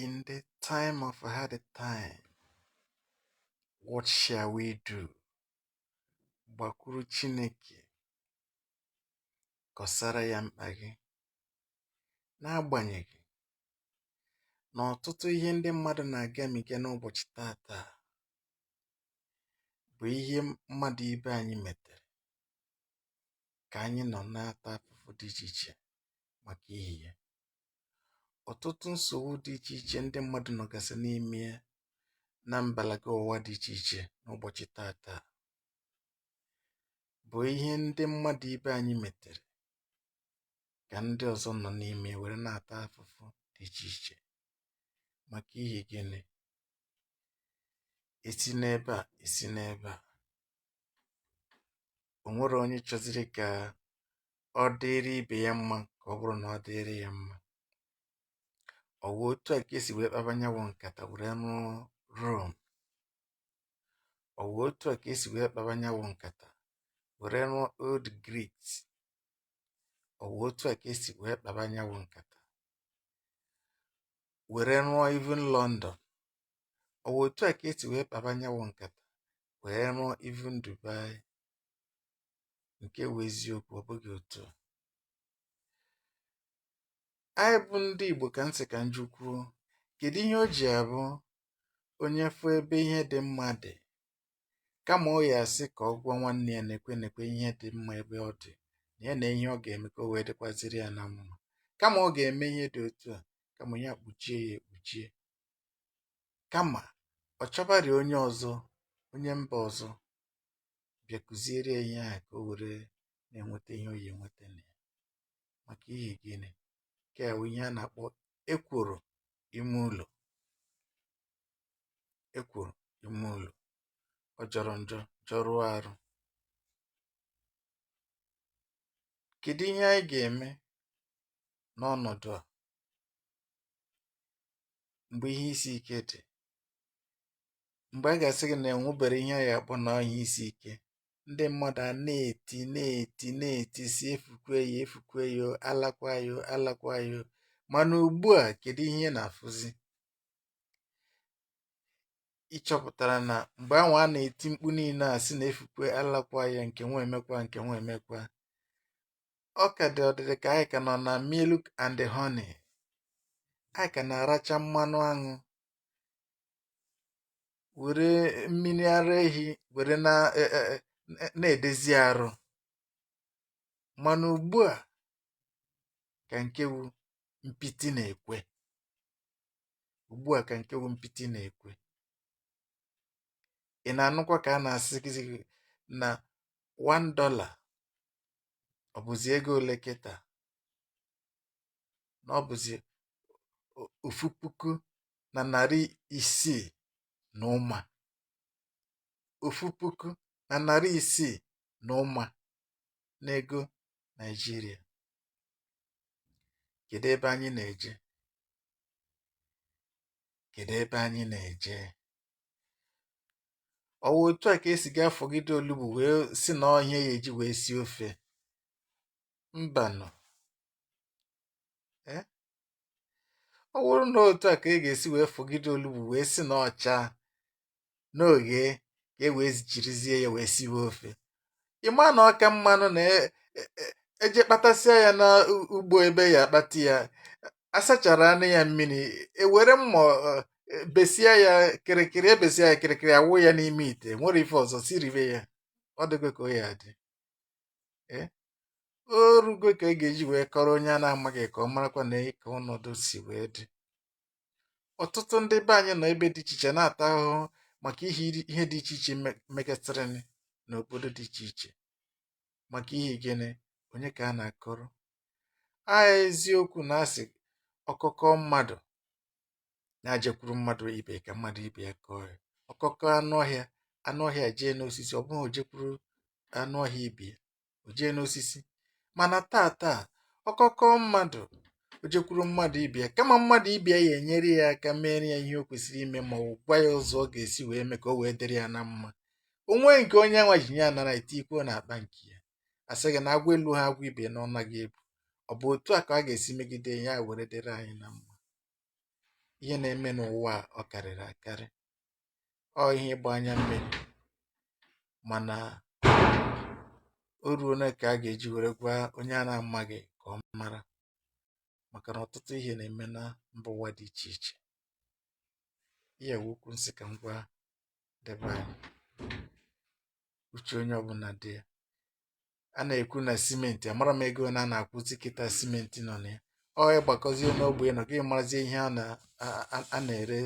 In the time of a hard time, what shall we do? Gbakwuru Chineke, kọsara ya mkpa gị. N'agbanyeghị na ọtụtụ ihe ndị mmadụ na-agamiga n'ụbọchị tata bụ ihe mmadụ ibe anyị metere ka anyị nọ na-ata afụfụ dị iche iche maka ihe ya. Ọtụtụ nsogbu dị iche iche ndị mmadụ nọgasị n'ime ya na mbalaga ụwa dị iche iche n'ụbọchị tata bụ ihe ndị mmadụ ibe anyị metere ka ndị ọzọ nọ n'ime were na-ata afụfụ dị iche iche maka ihe gịnị? Esi n'ebe a esi n'ebe a, o nwere onye chọziri ka ọ dịrị ibe ya mma ka ọ bụrụ na ọ dịrị ya mma. Ọ wụ otu a ka esi wee kpabanyawo nkata were rụọ Rom. Ọ wụ otu a ka esi wee kpabanyawo nkata were rụọ Old Greece. Ọ wụ otu a ka esi wee kpabanyawo nkata were rụọ even London. Ọ wụ otu a ka esi wee kpabanyawo nkata wee rụọ even Dubai. Nke wụ eziokwu, ọ bụghị otu a. Anyị bụ ndị Igbo ka nsị ka njukwuo, kedu ihe o ji abụ onye fụ ebe ihe dị mma dị, kama ọ ya asị ka ọ gwa nwanne ya nekwe ihe dị mma ebe ọ dị, na ya na ihe ọ ga-eme ka o wee dịkwaziri ya na mma, kama ọ ga-eme ihe dị otu a, kama ya kpuchie ya ekpuchie, kama ọ chọbarị onye ọzọ, onye mba ọzọ bịa kụziere ya ihe a ka o were na-enweta ihe o yi enweta na ya. Maka ihe gịnị? Nke a bụ ihe a na-akpọ ekworo ime ụlọ. Ekworo ime ụlọ, ọ jọrọ njọ, jọrụọ arụ. Kedu ihe anyị ga-eme n'ọnọdụ a mgbe ihe isi ike dị, mgbe a ga-asị gị na enwebere ihe a ga-akpọ na ihe isi ike, ndị mmadụ a na-eti si efukwe ya efukwe ya, alakwa ya alakwa ya. Mana ugbu a, kedu ihe na-afụzi? Ịchọpụtara na mgbe ahụ a na-eti mkpu niile a si na efukwe alakwa ya, nke nwa emekwa nke nwa emekwa, ọ ka dị ọdịdị ka anyị ka nọ na milk and honey. Anyị ka na-aracha mmanụ aṅụ, were mmiri ara ehi were na-edezi arụ. Mana ugbu a ka nke wu mpịtị na-ekwe. Ugbu a ka nke wu mpịtị na-ekwe. Ị na-anụkwa ka a na-asị gị na $1 ọ bụzi ego ole kịta? Na ọ bụzi 1,600 na ụma. 1,600 na ụma n'ego Naijiria. Kedu ebe anyị na-eje? Kedu ebe anyị na-eje? Ọ wụ otu a ka esi ga-afọgide olugbu wee si na ọhịa ya eji wee sie ofe? Mbanụ. Ọ bụrụ na otu a ka ị ga-esi wee fọgide olugbu wee si na ọcha n'oge ka e wee jirizie ya wee siwe ofe, ịma na ọka mmanụ na eje kpatasịa ya n'ugbo ebe ya akpata ya, asachara anụ ya mmiri, ewere mma besia ya kịrịkịrị, ebesia ya kịrịkịrị, awụ ya n'ime ite, nwere ife ọzọ siribe ya. Ọ dịgo ka o ya adị. O rugo ka ị ga-eji wee kọrọ onye a na-amaghị ka ọ marakwa na ka ọnọdụ si wee dị. Ọtụtụ ndị be anyị nọ ebe dị iche iche na-ata ahụhụ maka ihe dị iche iche megasịrị n'obodo dị iche iche. Maka ihe gịnị? Onye ka a na-akọrọ? Eziokwu na asị ọkọkọ mmadụ na-ajekwuru mmadụ ibe ka mmadụ ibe ya kọọ ya. Ọkọkọ anụ ọhịa jee n'osisi, ọ bụghị o jekwuru anụ ọhịa ibe ya, o jee n'osisi. Mana tata ọkọkọ mmadụ o jekwuru mmadụ ibe ya, kama mmadụ ibe ya ya enyere ya aka mere ya ihe o kwesịrị ime, ma ọ gwa ya ụzọ ọ ga-esi wee mee ka o wee dịrị ya na mma. Onwe nke onye nwa ji ya nara eti ikwo na akpa nke ya, asị gị na agwa elu ha agwa ibe na ọ naghị ebu. Ọ bụ otu a ka a ga-esi megide ya were dịrị anyị na mma? ihe na-eme n'ụwa ọ karịrị akarị. Ọ ihe ịgba anya mmiri, mana o ruo ka a ga-eji were gwa onye a na-amaghị ka ọ mara, maka na ọtụtụ ihe na-eme na mba ụwa dị iche iche. Ihe wukwu nsị ka m gwa debe anyị, uche onye ọbụla dị ya. A na-ekwu na simenti, amara m ego na a na-akwụzi kịta simenti nọ na ya. Ọ ịgbakọzie n'ogbe nọ gị marazie ihe a na-ere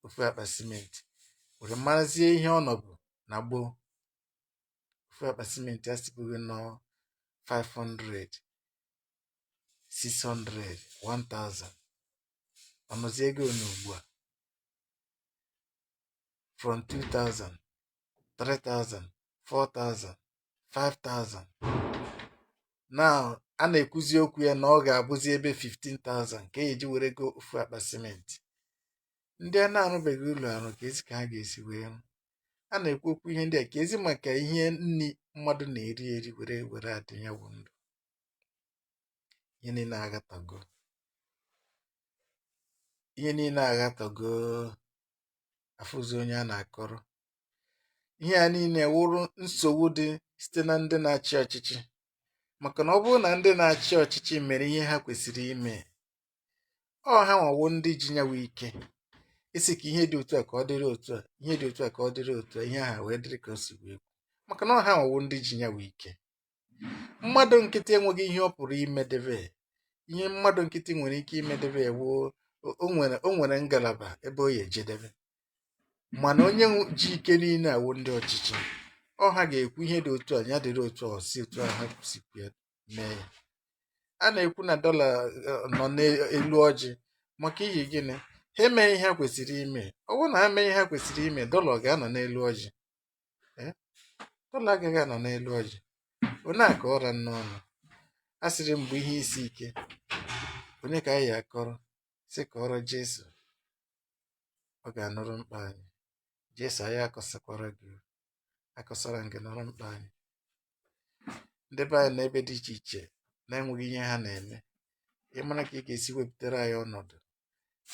ofu akpa simenti, were marazie ihe ọnọbụ na gboo. Ofu akpa simenti asịbụghị nọ 500, 600, 1000. Ọnọzie ego na ugbu a from 2000, 3000, 4000, 5000. Now a na-ekwuzi okwu ya na ọ ga-abụzi ebe 15,000 ka eji were go ofu akpa simenti. Ndị a na-arụbeghị ụlọ arụ ka ezi ka ha ga-esi wee rụ. A na-ekwu okwu ihe ndị a ka ezi maka ihe nri mmadụ na-eri eri were adị ya bụ ndụ. Ihe niile aghatago, ihe niile aghatago, afụzi onye a na-akọrọ. Ihe a niile wụrụ nsogbu dị site na ndị na-achị ọchịchị, maka na ọ bụrụ na ndị na-achị ọchịchị mere ihe ha kwesịrị ime, ọ ha nwawo ndị ji nyawa ike isi ka ihe dị otu a ka ọ dịrị otu a, ihe dị otu a ka ọ dịrị otu a, ihe ha wee dịrị ka o si wee kwu, maka na ọ ha nwawo ndị ji nyawa ike. Mmadụ nkịtị enweghị ihe ọ pụrụ imedebe. Ihe mmadụ nkịtị nwere ike imedebe woo o nwere ngalaba ebe o ya ejedebe, mana onye ji ike niile awụ ndị ọchịchị. Ọ ha ga-ekwu ihe dị otu a ya dịrị otu a, si otu a ha sikwu ya mee ya. A na-ekwu na dọla nọ n'elu ọjị maka iyi gịnị? Ha emeghị ihe ha kwesịrị ime. Ọ bụrụ na ha mee ihe ha kwesịrị ime, dọla ọ ga-anọ n'elu ọjị? Dọla agaghị anọ n'elu ọjị. Onye a ka ọra n'ọnụ. A sịrị m bụ ihe isi ike, onye ka anyị akọrọ? Si ka ọrọ Jesu, ọ ga-anụrụ mkpa anyị. Jesu anyị akọsakwara gị, akọsara nke nọrọ mkpa anyị. Ndị be anyị n'ebe dị iche iche na-enweghị ihe ha na-eme, ịmara ka ị ga-esi wepụtara anyị ọnọdụ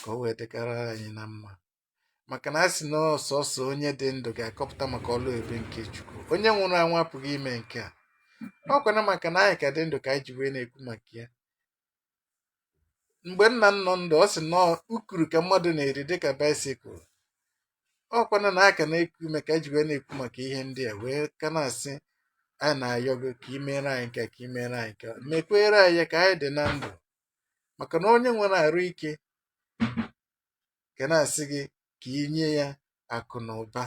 ka o wee dịkara anyị na mma. Maka na a sị na ọsọsọ onye dị ndụ ga-akọpụta maka ọlụ ebe nke Chukwu. Onye nwụrụ anwụ apụghị ime nke a. Ọ kwana maka na anyị ka dị ndụ ka anyị ji wee na-ekwu maka ya. Mgbe nna m nọ ndụ, ọ sị na ukuru ka mmadụ na-eri dịka baisikụl. Ọ kwana na aka na-eku ume ka anyị ji wee na-ekwu maka ihe ndị a, wee ka na-asị anyị na-ayọ gị ka ị meere anyị nke ka ị meere anyị nke mekwere anyị ya ka anyị dị na ndụ. Maka na onye nwere arụ ike ga na-asị gị ka ị nye ya akụ na ụba,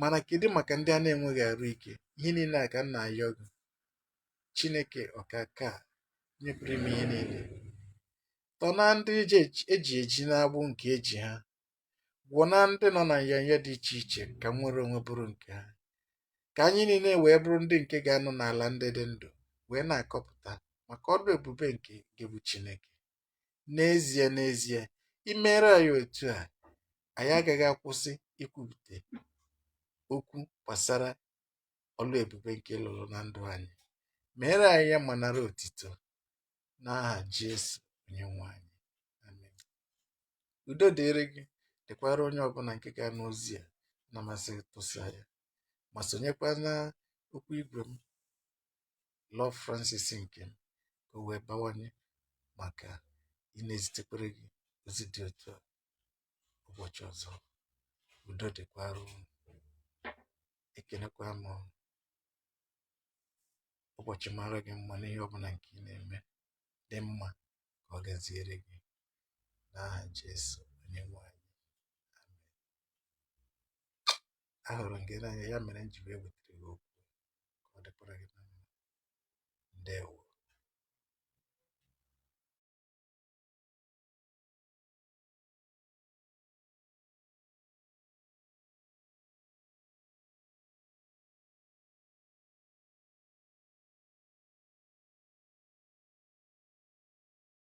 mana kedu maka ndị a na-enweghị arụ ike? Ihe niile a ka m na-ayọ gị, Chineke ọkaka onye pụrụ ime ihe niile, tọ na ndị eji eji na-agbụ nke eji ha, gwụọ na ndị nọ na nyanya dị iche iche ka nwere onwe bụrụ nke ha, ka anyị niile wee bụrụ ndị nke ga-anọ n'ala ndị dị ndụ wee na-akọpụta maka ọrụ ebube nke gị bụ Chineke. N'ezie n'ezie, imere anyị otu a, anyị agaghị akwụsị ikwupụta okwu gbasara ọrụ ebube nke lụrụ na ndụ anyị. Mere anyị ya ma nara otito n'aha Jesu onye nwe anyị. Amen. Udo dịrị gị, dịkwara onye ọbụla nke ga-anụ ozi a na-amasị tụsa ya, ma sonyekwa na okwu igwe m Love Francis nke m ka o wee bawanye maka ị na-ezitekwere gị ozi dị otu a ụbọchị ọzọ. Udo dịkwara unu. Ekenekwa m ụbọchị mara gị mma n'ihe ọbụla nke ị na-eme dị mma, ka ọ gaziere gị n'aha Jesu onye nwe anyị. Ahụrụ m gị n'anya, ya mere m ji wee wetara gị okwu ka ọ dịkwara gị na mma. Ndewo.